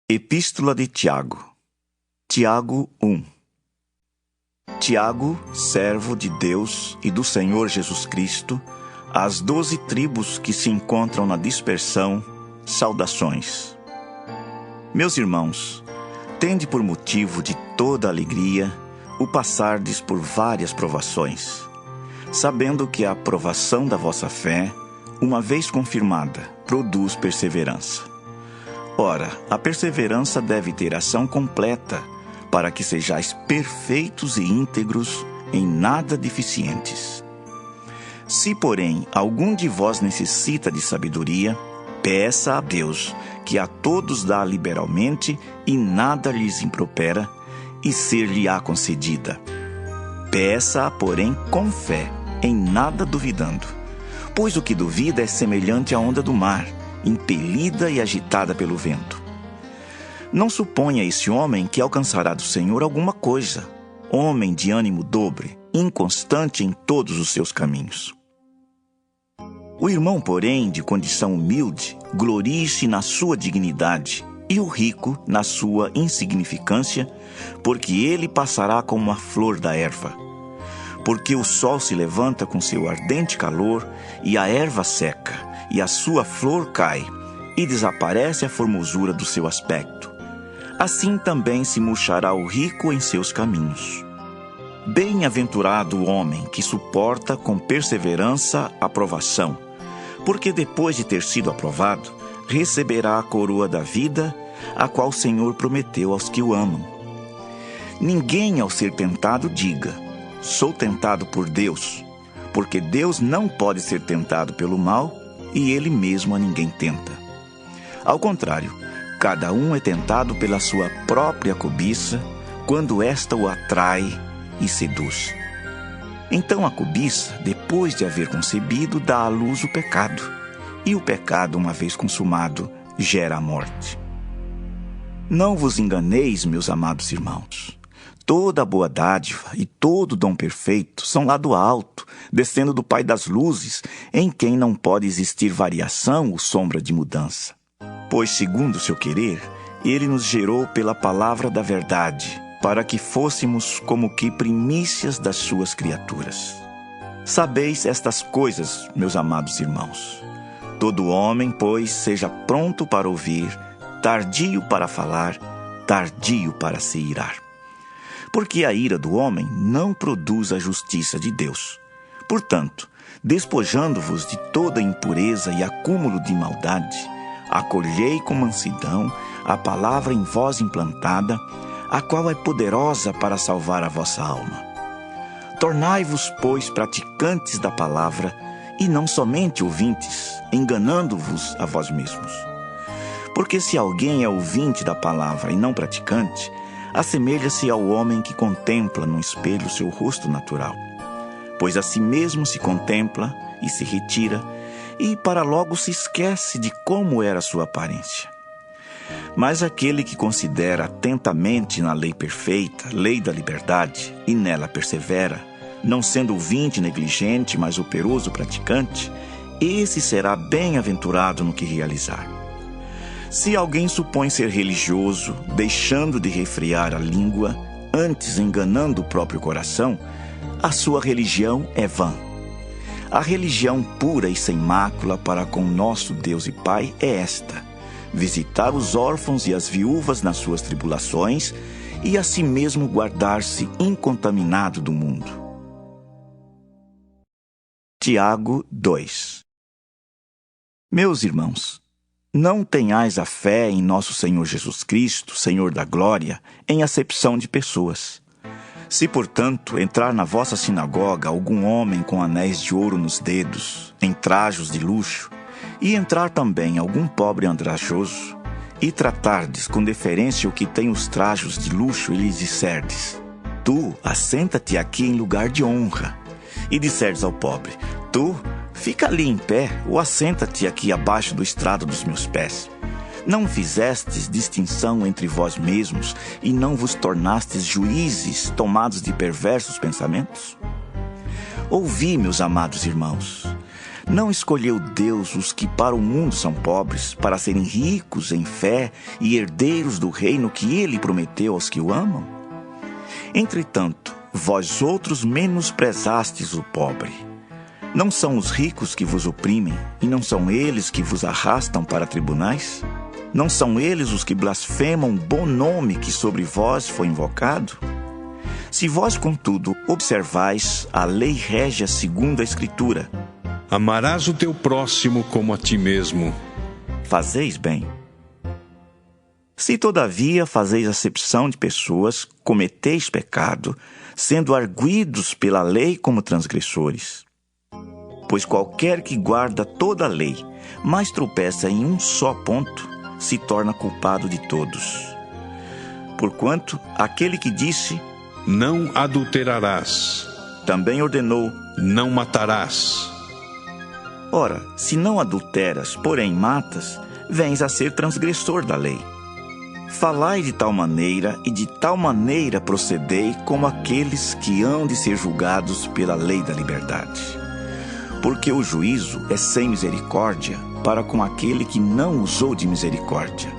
Epístola de Tiago. Tiago 1. Tiago, servo de Deus e do Senhor Jesus Cristo, às 12 tribos que se encontram na dispersão, saudações. Meus irmãos, tende por motivo de toda alegria o passardes por várias provações, sabendo que a aprovação da vossa fé, uma vez confirmada, produz perseverança. Ora, a perseverança deve ter ação completa, para que sejais perfeitos e íntegros, em nada deficientes. Se, porém, algum de vós necessita de sabedoria, peça a Deus, que a todos dá liberalmente e nada lhes impropera, e ser-lhe-á concedida. Peça-a, porém, com fé, em nada duvidando. Pois o que duvida é semelhante à onda do mar, impelida e agitada pelo vento. Não suponha esse homem que alcançará do Senhor alguma coisa, homem de ânimo dobre, inconstante em todos os seus caminhos. O irmão, porém, de condição humilde, glorie-se na sua dignidade, e o rico na sua insignificância, porque ele passará como a flor da erva. Porque o sol se levanta com seu ardente calor, e a erva seca, e a sua flor cai, e desaparece a formosura do seu aspecto. Assim também se murchará o rico em seus caminhos. Bem-aventurado o homem que suporta com perseverança a provação, porque depois de ter sido aprovado, receberá a coroa da vida, a qual o Senhor prometeu aos que o amam. Ninguém, ao ser tentado, diga: sou tentado por Deus, porque Deus não pode ser tentado pelo mal, e Ele mesmo a ninguém tenta. Ao contrário, cada um é tentado pela sua própria cobiça, quando esta o atrai e seduz. Então a cobiça, depois de haver concebido, dá à luz o pecado, e o pecado, uma vez consumado, gera a morte. Não vos enganeis, meus amados irmãos. Toda boa dádiva e todo dom perfeito são lá do alto, descendo do Pai das luzes, em quem não pode existir variação ou sombra de mudança. Pois, segundo o seu querer, Ele nos gerou pela palavra da verdade, para que fôssemos como que primícias das suas criaturas. Sabeis estas coisas, meus amados irmãos. Todo homem, pois, seja pronto para ouvir, tardio para falar, tardio para se irar. Porque a ira do homem não produz a justiça de Deus. Portanto, despojando-vos de toda impureza e acúmulo de maldade, acolhei com mansidão a palavra em vós implantada, a qual é poderosa para salvar a vossa alma. Tornai-vos, pois, praticantes da palavra, e não somente ouvintes, enganando-vos a vós mesmos. Porque se alguém é ouvinte da palavra e não praticante, assemelha-se ao homem que contempla no espelho seu rosto natural. Pois a si mesmo se contempla e se retira, e para logo se esquece de como era sua aparência. Mas aquele que considera atentamente na lei perfeita, lei da liberdade, e nela persevera, não sendo ouvinte negligente, mas operoso praticante, esse será bem-aventurado no que realizar. Se alguém supõe ser religioso, deixando de refrear a língua, antes enganando o próprio coração, a sua religião é vã. A religião pura e sem mácula para com nosso Deus e Pai é esta: visitar os órfãos e as viúvas nas suas tribulações e a si mesmo guardar-se incontaminado do mundo. Tiago 2. Meus irmãos, não tenhais a fé em nosso Senhor Jesus Cristo, Senhor da glória, em acepção de pessoas. Se, portanto, entrar na vossa sinagoga algum homem com anéis de ouro nos dedos, em trajos de luxo, e entrar também algum pobre andrajoso, e tratardes com deferência o que tem os trajos de luxo, e lhes disserdes: tu, assenta-te aqui em lugar de honra. E disserdes ao pobre: tu, fica ali em pé, ou assenta-te aqui abaixo do estrado dos meus pés. Não fizestes distinção entre vós mesmos e não vos tornastes juízes tomados de perversos pensamentos? Ouvi, meus amados irmãos. Não escolheu Deus os que para o mundo são pobres, para serem ricos em fé e herdeiros do reino que Ele prometeu aos que o amam? Entretanto, vós outros menosprezastes o pobre. Não são os ricos que vos oprimem, e não são eles que vos arrastam para tribunais? Não são eles os que blasfemam o bom nome que sobre vós foi invocado? Se vós, contudo, observais a lei régia segundo a Escritura, amarás o teu próximo como a ti mesmo, fazeis bem. Se, todavia, fazeis acepção de pessoas, cometeis pecado, sendo arguidos pela lei como transgressores. Pois qualquer que guarda toda a lei, mas tropeça em um só ponto, se torna culpado de todos. Porquanto, aquele que disse, não adulterarás, também ordenou, não matarás. Ora, se não adulteras, porém matas, vens a ser transgressor da lei. Falai de tal maneira e de tal maneira procedei como aqueles que hão de ser julgados pela lei da liberdade. Porque o juízo é sem misericórdia para com aquele que não usou de misericórdia.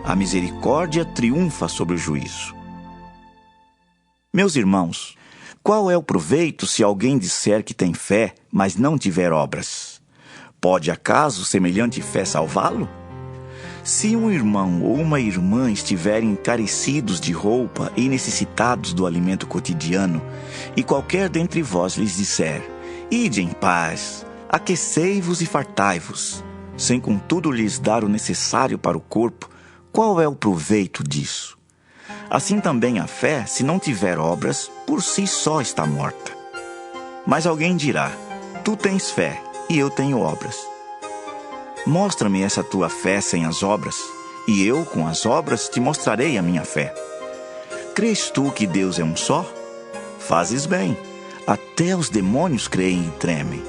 A misericórdia triunfa sobre o juízo. Meus irmãos, qual é o proveito se alguém disser que tem fé, mas não tiver obras? Pode acaso semelhante fé salvá-lo? Se um irmão ou uma irmã estiverem encarecidos de roupa e necessitados do alimento cotidiano, e qualquer dentre vós lhes disser, ide em paz, aquecei-vos e fartai-vos, sem contudo lhes dar o necessário para o corpo, qual é o proveito disso? Assim também a fé, se não tiver obras, por si só está morta. Mas alguém dirá, tu tens fé, e eu tenho obras. Mostra-me essa tua fé sem as obras, e eu, com as obras, te mostrarei a minha fé. Crês tu que Deus é um só? Fazes bem, até os demônios creem e tremem.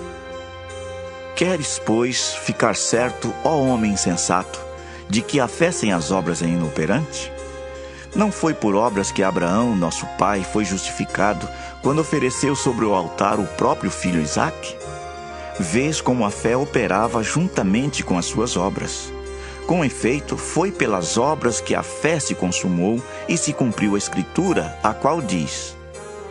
Queres, pois, ficar certo, ó homem insensato, de que a fé sem as obras é inoperante? Não foi por obras que Abraão, nosso pai, foi justificado quando ofereceu sobre o altar o próprio filho Isaque? Vês como a fé operava juntamente com as suas obras. Com efeito, foi pelas obras que a fé se consumou e se cumpriu a Escritura, a qual diz: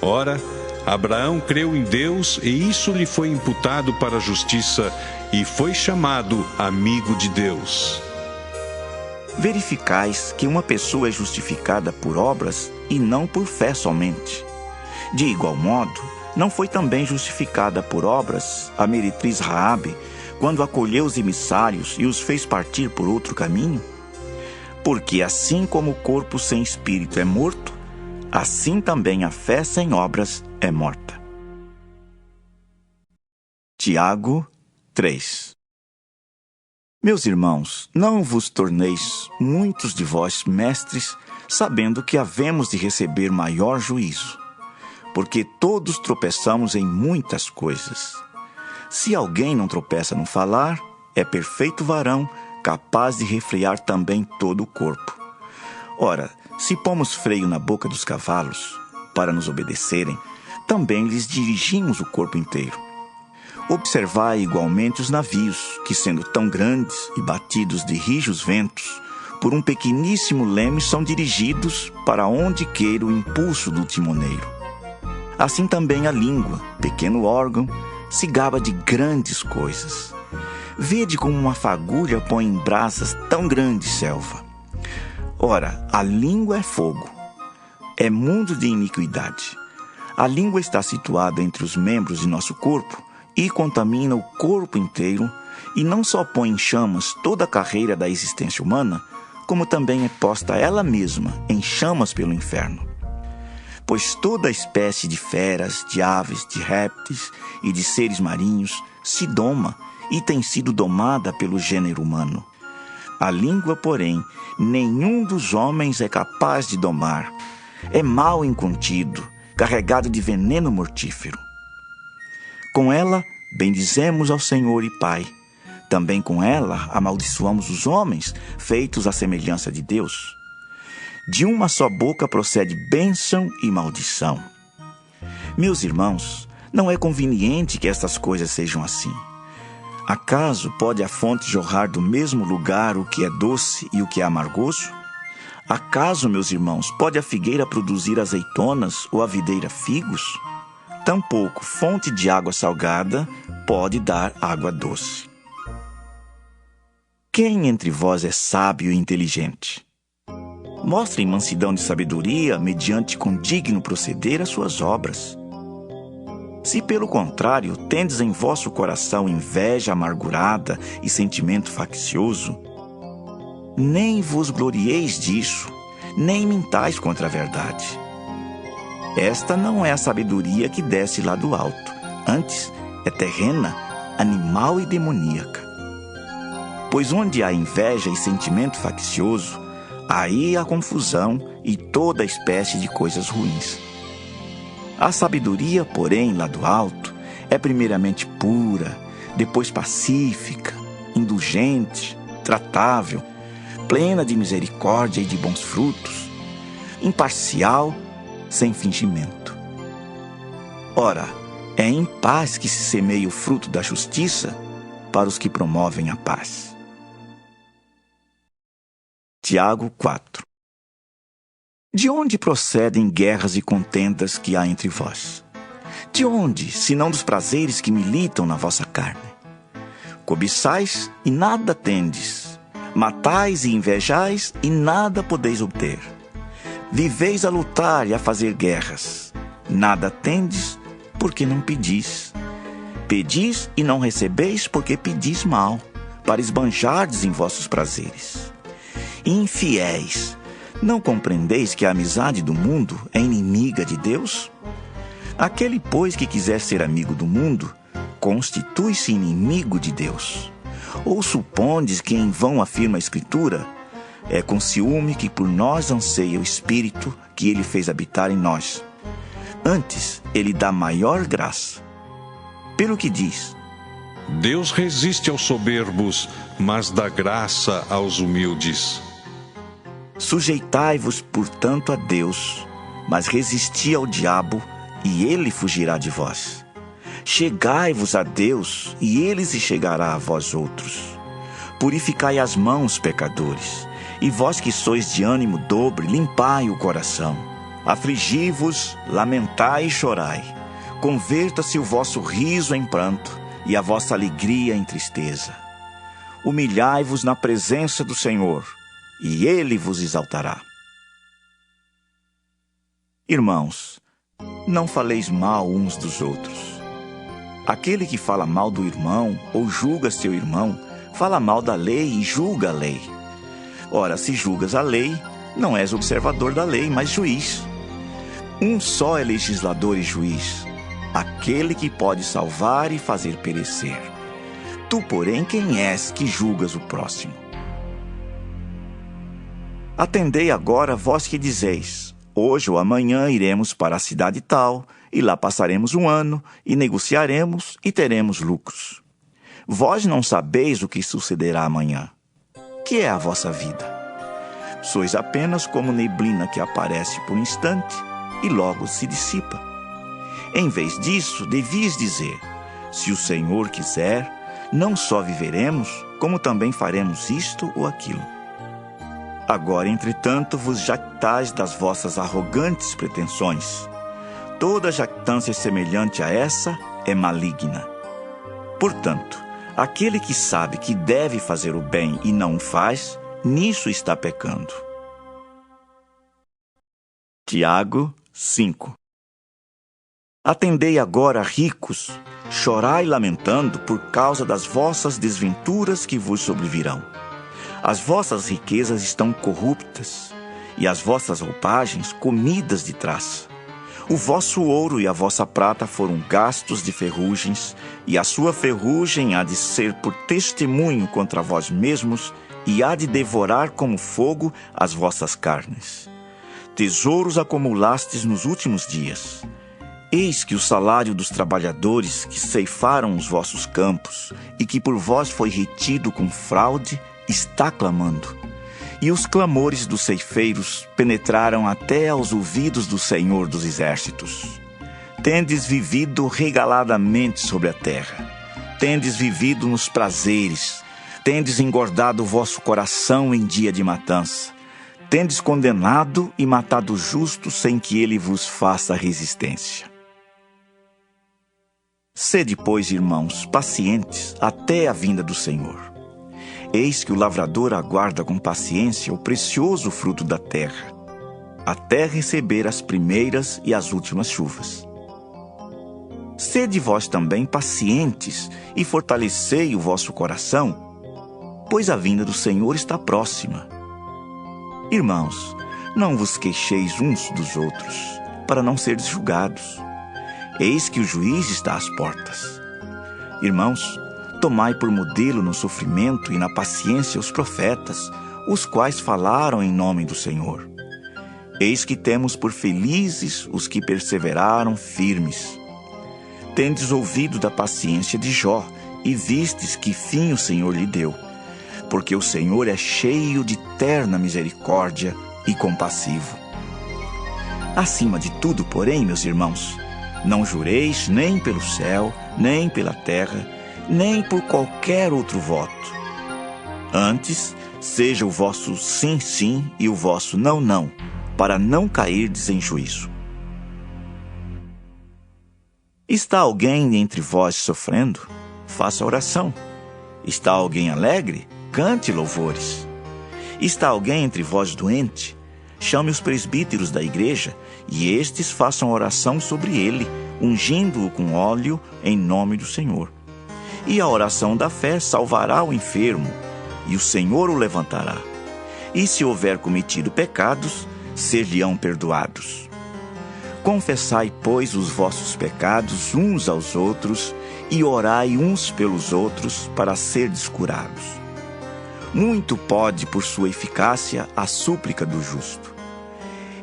ora, Abraão creu em Deus e isso lhe foi imputado para a justiça e foi chamado amigo de Deus. Verificais que uma pessoa é justificada por obras e não por fé somente. De igual modo, não foi também justificada por obras a meretriz Raabe, quando acolheu os emissários e os fez partir por outro caminho? Porque assim como o corpo sem espírito é morto, assim também a fé sem obras é morta. Tiago 3. Meus irmãos, não vos torneis muitos de vós mestres, sabendo que havemos de receber maior juízo. Porque todos tropeçamos em muitas coisas. Se alguém não tropeça no falar, é perfeito varão, capaz de refrear também todo o corpo. Ora, se pomos freio na boca dos cavalos, para nos obedecerem, também lhes dirigimos o corpo inteiro. Observai igualmente os navios, que sendo tão grandes e batidos de rijos ventos, por um pequeníssimo leme são dirigidos para onde queira o impulso do timoneiro. Assim também a língua, pequeno órgão, se gaba de grandes coisas. Vede como uma fagulha põe em brasas tão grande selva. Ora, a língua é fogo, é mundo de iniquidade. A língua está situada entre os membros de nosso corpo e contamina o corpo inteiro, e não só põe em chamas toda a carreira da existência humana, como também é posta ela mesma em chamas pelo inferno. Pois toda espécie de feras, de aves, de répteis e de seres marinhos se doma e tem sido domada pelo gênero humano. A língua, porém, nenhum dos homens é capaz de domar. É mal incontido, carregado de veneno mortífero. Com ela, bendizemos ao Senhor e Pai. Também com ela, amaldiçoamos os homens, feitos à semelhança de Deus. De uma só boca procede bênção e maldição. Meus irmãos, não é conveniente que estas coisas sejam assim. Acaso pode a fonte jorrar do mesmo lugar o que é doce e o que é amargoso? Acaso, meus irmãos, pode a figueira produzir azeitonas ou a videira figos? Tampouco fonte de água salgada pode dar água doce. Quem entre vós é sábio e inteligente? Mostrem mansidão de sabedoria mediante condigno proceder as suas obras. Se, pelo contrário, tendes em vosso coração inveja amargurada e sentimento faccioso, nem vos glorieis disso, nem mintais contra a verdade. Esta não é a sabedoria que desce lá do alto, antes é terrena, animal e demoníaca. Pois onde há inveja e sentimento faccioso, aí há confusão e toda espécie de coisas ruins. A sabedoria, porém, lá do alto, é primeiramente pura, depois pacífica, indulgente, tratável, plena de misericórdia e de bons frutos, imparcial, sem fingimento. Ora, é em paz que se semeia o fruto da justiça para os que promovem a paz. Tiago 4. De onde procedem guerras e contendas que há entre vós? De onde, senão dos prazeres que militam na vossa carne? Cobiçais e nada tendes, matais e invejais e nada podeis obter. Viveis a lutar e a fazer guerras, nada tendes porque não pedis. Pedis e não recebeis porque pedis mal, para esbanjardes em vossos prazeres. Infiéis, não compreendeis que a amizade do mundo é inimiga de Deus? Aquele, pois, que quiser ser amigo do mundo, constitui-se inimigo de Deus. Ou supondes que em vão afirma a Escritura? É com ciúme que por nós anseia o Espírito que Ele fez habitar em nós. Antes, Ele dá maior graça. Pelo que diz: Deus resiste aos soberbos, mas dá graça aos humildes. Sujeitai-vos, portanto, a Deus, mas resisti ao diabo, e ele fugirá de vós. Chegai-vos a Deus, e ele se chegará a vós outros. Purificai as mãos, pecadores, e vós que sois de ânimo dobre, limpai o coração. Afligi-vos, lamentai e chorai. Converta-se o vosso riso em pranto, e a vossa alegria em tristeza. Humilhai-vos na presença do Senhor, e Ele vos exaltará. Irmãos, não faleis mal uns dos outros. Aquele que fala mal do irmão ou julga seu irmão, fala mal da lei e julga a lei. Ora, se julgas a lei, não és observador da lei, mas juiz. Um só é legislador e juiz, aquele que pode salvar e fazer perecer. Tu, porém, quem és que julgas o próximo? Atendei agora vós que dizeis: hoje ou amanhã iremos para a cidade tal, e lá passaremos um ano, e negociaremos, e teremos lucros. Vós não sabeis o que sucederá amanhã. Que é a vossa vida? Sois apenas como neblina que aparece por um instante, e logo se dissipa. Em vez disso, devias dizer: se o Senhor quiser, não só viveremos, como também faremos isto ou aquilo. Agora, entretanto, vos jactais das vossas arrogantes pretensões. Toda jactância semelhante a essa é maligna. Portanto, aquele que sabe que deve fazer o bem e não o faz, nisso está pecando. Tiago 5. Atendei agora, ricos, chorai lamentando por causa das vossas desventuras que vos sobrevirão. As vossas riquezas estão corruptas, e as vossas roupagens comidas de traça. O vosso ouro e a vossa prata foram gastos de ferrugens, e a sua ferrugem há de ser por testemunho contra vós mesmos, e há de devorar como fogo as vossas carnes. Tesouros acumulastes nos últimos dias. Eis que o salário dos trabalhadores que ceifaram os vossos campos, e que por vós foi retido com fraude, está clamando. E os clamores dos ceifeiros penetraram até aos ouvidos do Senhor dos Exércitos. Tendes vivido regaladamente sobre a terra. tendes vivido nos prazeres, tendes engordado o vosso coração em dia de matança, tendes condenado e matado o justo sem que ele vos faça resistência. Sede, pois, irmãos, pacientes até a vinda do Senhor. Eis que o lavrador aguarda com paciência o precioso fruto da terra, até receber as primeiras e as últimas chuvas. Sede vós também pacientes e fortalecei o vosso coração, pois a vinda do Senhor está próxima. Irmãos, não vos queixeis uns dos outros, para não seres julgados. Eis que o juiz está às portas. Irmãos, tomai por modelo no sofrimento e na paciência os profetas, os quais falaram em nome do Senhor. Eis que temos por felizes os que perseveraram firmes. Tendes ouvido da paciência de Jó, e vistes que fim o Senhor lhe deu, porque o Senhor é cheio de terna misericórdia e compassivo. Acima de tudo, porém, meus irmãos, não jureis nem pelo céu, nem pela terra, nem por qualquer outro voto. Antes, seja o vosso sim, sim e o vosso não, não, para não cairdes em juízo. Está alguém entre vós sofrendo? Faça oração. Está alguém alegre? Cante louvores. Está alguém entre vós doente? Chame os presbíteros da igreja, e estes façam oração sobre ele, ungindo-o com óleo em nome do Senhor. E a oração da fé salvará o enfermo, e o Senhor o levantará. E se houver cometido pecados, ser-lhe-ão perdoados. Confessai, pois, os vossos pecados uns aos outros, e orai uns pelos outros para serdes curados. Muito pode, por sua eficácia, a súplica do justo.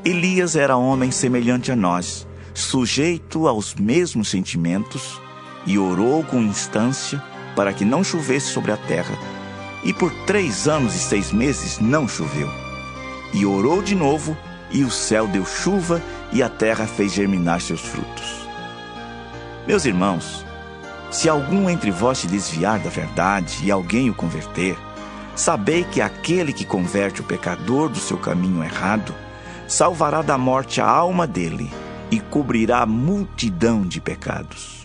Elias era homem semelhante a nós, sujeito aos mesmos sentimentos, e orou com instância para que não chovesse sobre a terra, e por 3 anos e 6 meses não choveu. E orou de novo, e o céu deu chuva, e a terra fez germinar seus frutos. Meus irmãos, se algum entre vós se desviar da verdade e alguém o converter, sabei que aquele que converte o pecador do seu caminho errado, salvará da morte a alma dele e cobrirá a multidão de pecados.